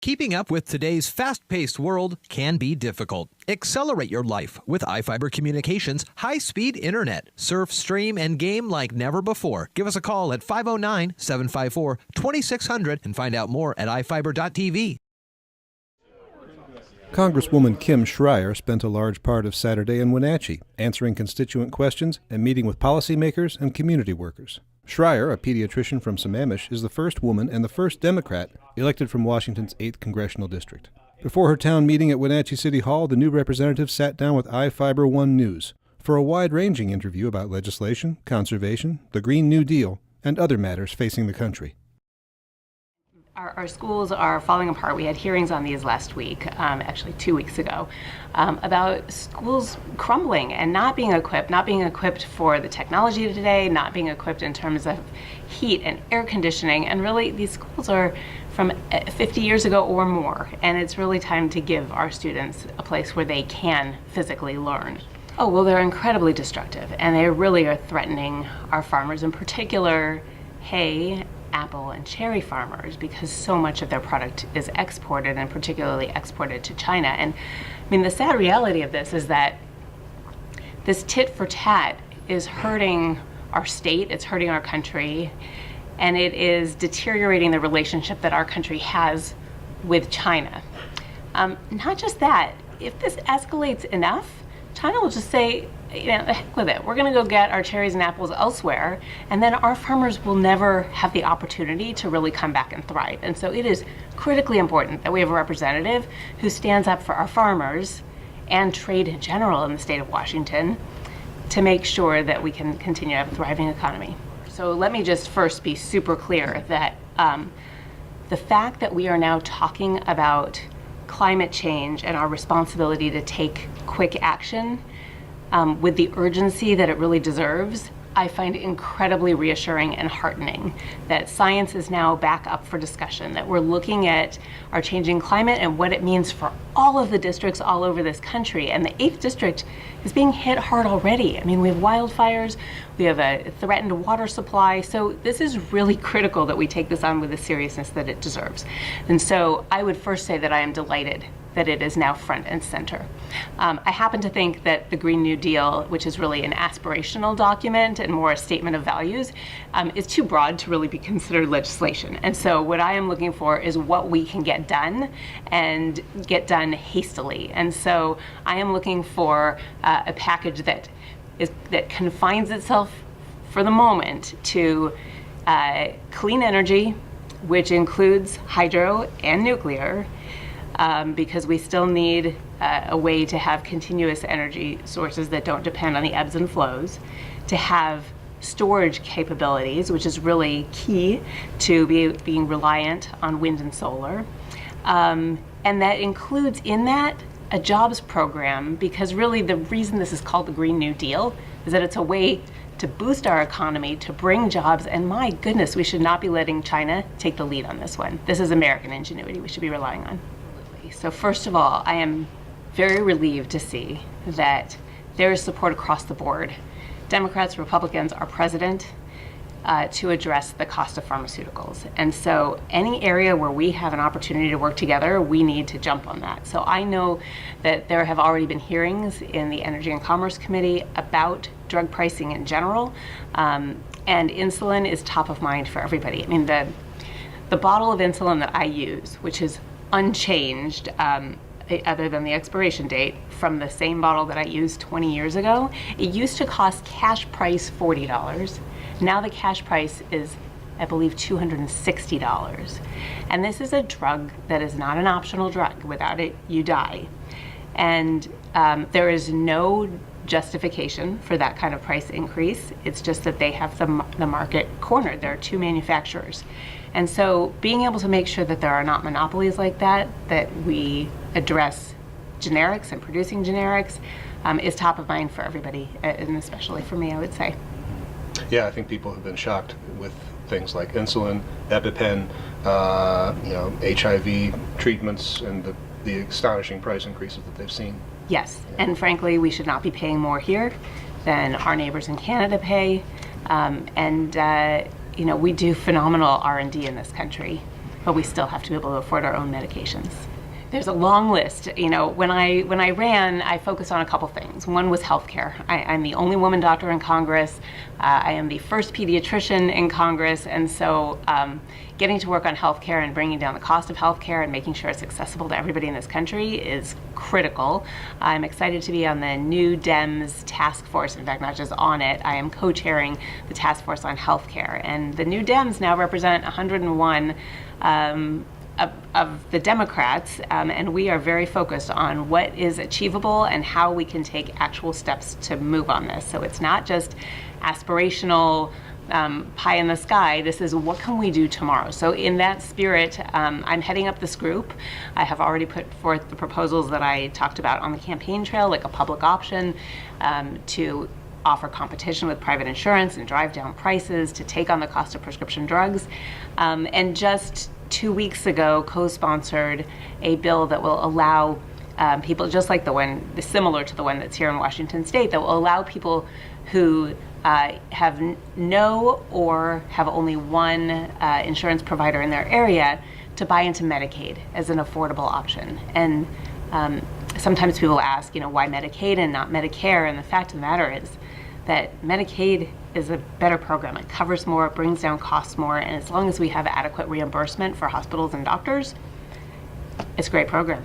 Keeping up with today's fast-paced world can be difficult. Accelerate your life with iFiber Communications high-speed internet. Surf, stream, and game like never before. Give us a call at 509-754-2600 and find out more at iFiber.tv. Congresswoman Kim Schrier spent a large part of Saturday in Wenatchee, answering constituent questions and meeting with policymakers and community workers. Schrier, a pediatrician from Sammamish, is the first woman and the first Democrat elected from Washington's 8th Congressional District. Before her town meeting at Wenatchee City Hall, the new representative sat down with iFiber One News for a wide-ranging interview about legislation, conservation, the Green New Deal, and other matters facing the country. Our schools are falling apart. We had hearings on these last week, actually 2 weeks ago, about schools crumbling and not being equipped for the technology of today, not being equipped in terms of heat and air conditioning. And really, these schools are from 50 years ago or more. And it's really time to give our students a place where they can physically learn. Oh, well, they're incredibly destructive, and they really are threatening our farmers, in particular hay, apple, and cherry farmers, because so much of their product is exported, and particularly exported to China. And I mean, the sad reality of this is that this tit for tat is hurting our state, it's hurting our country, and it is deteriorating the relationship that our country has with China. Not just that, if this escalates enough, China will just say, you know, the heck with it. We're going to go get our cherries and apples elsewhere, and then our farmers will never have the opportunity to really come back and thrive. And so it is critically important that we have a representative who stands up for our farmers and trade in general in the state of Washington to make sure that we can continue to have a thriving economy. So let me just first be super clear that the fact that we are now talking about climate change and our responsibility to take quick action with the urgency that it really deserves, I find incredibly reassuring and heartening that science is now back up for discussion, that we're looking at our changing climate and what it means for all of the districts all over this country. And the 8th district is being hit hard already. I mean, we have wildfires, we have a threatened water supply, so this is really critical that we take this on with the seriousness that it deserves. And so I would first say that I am delighted that it is now front and center. I happen to think that the Green New Deal, which is really an aspirational document and more a statement of values, is too broad to really be considered legislation. And so what I am looking for is what we can get done and get done hastily. And so I am looking for a package that confines itself for the moment to clean energy, which includes hydro and nuclear, because we still need a way to have continuous energy sources that don't depend on the ebbs and flows, to have storage capabilities, which is really key to being reliant on wind and solar. And that includes in that a jobs program, because really the reason this is called the Green New Deal is that it's a way to boost our economy, to bring jobs, and my goodness, we should not be letting China take the lead on this one. This is American ingenuity we should be relying on. So first of all, I am very relieved to see that there is support across the board, Democrats, Republicans, our president, to address the cost of pharmaceuticals. And so any area where we have an opportunity to work together, we need to jump on that. So I know that there have already been hearings in the Energy and Commerce Committee about drug pricing in general, and insulin is top of mind for everybody. I mean, the bottle of insulin that I use, which is unchanged other than the expiration date from the same bottle that I used 20 years ago, it used to cost cash price $40. Now the cash price is, I believe, $260. And this is a drug that is not an optional drug. Without it, you die. And there is no justification for that kind of price increase. It's just that they have the market cornered. There are two manufacturers. And so being able to make sure that there are not monopolies like that, that we address generics and producing generics, is top of mind for everybody, and especially for me, I would say. Yeah, I think people have been shocked with things like insulin, EpiPen, HIV treatments, and the astonishing price increases that they've seen. Yes, yeah. And frankly, we should not be paying more here than our neighbors in Canada pay. We do phenomenal R&D in this country. but we still have to be able to afford our own medications. There's a long list. When I ran, I focused on a couple things. One was healthcare. I'm the only woman doctor in Congress. I am the first pediatrician in Congress, and so getting to work on healthcare and bringing down the cost of healthcare and making sure it's accessible to everybody in this country is critical. I'm excited to be on the new Dems task force. In fact, not just on it, I am co-chairing the task force on healthcare. And the new Dems now represent 101 of the Democrats, and we are very focused on what is achievable and how we can take actual steps to move on this. So it's not just aspirational pie in the sky. This is what can we do tomorrow. So in that spirit, I'm heading up this group. I have already put forth the proposals that I talked about on the campaign trail, like a public option to offer competition with private insurance and drive down prices to take on the cost of prescription drugs. And just 2 weeks ago, co-sponsored a bill that will allow people, just like similar to the one that's here in Washington State, that will allow people who have no or have only one insurance provider in their area to buy into Medicaid as an affordable option. And sometimes people ask, why Medicaid and not Medicare? And the fact of the matter is that Medicaid is a better program. It covers more, it brings down costs more, and as long as we have adequate reimbursement for hospitals and doctors, it's a great program.